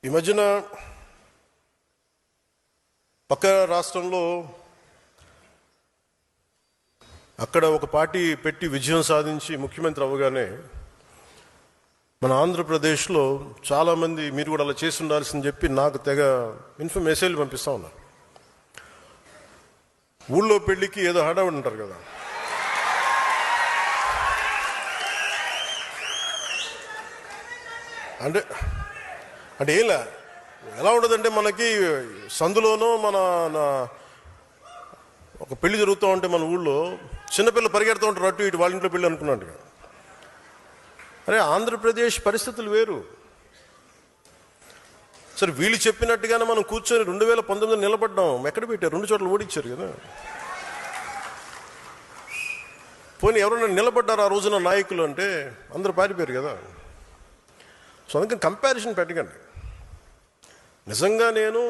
ఈ మధ్యన పక్క రాష్ట్రంలో అక్కడ ఒక పార్టీ పెట్టి విజయం సాధించి ముఖ్యమంత్రి అవ్వగానే మన ఆంధ్రప్రదేశ్లో చాలామంది మీరు కూడా అలా చేసి ఉండాల్సిందని చెప్పి నాకు తెగ మెసేజ్లు పంపిస్తూ ఉన్నారు. ఊళ్ళో పెళ్ళికి ఏదో హడావిడి ఉంటారు కదా, అంటే అంటే ఎలా ఉండదంటే మనకి సందులోనో ఒక పెళ్లి జరుగుతూ ఉంటే మన ఊళ్ళో చిన్నపిల్లలు పరిగెడుతూ ఉంటారు అటు ఇటు, వాళ్ళ ఇంట్లో పెళ్ళి అనుకున్నాడు. అరే ఆంధ్రప్రదేశ్ పరిస్థితులు వేరు. సరే వీళ్ళు చెప్పినట్టుగానే మనం కూర్చొని 2019 నిలబడ్డాం. ఎక్కడ పెట్టారు? 2 చోట్ల ఓడించారు కదా. పోనీ ఎవరైనా నిలబడ్డారు ఆ రోజున నాయకులు అంటే అందరూ పారిపోయారు కదా. సో అందుకని కంపారిజన్ పెట్టకండి. నిజంగా నేను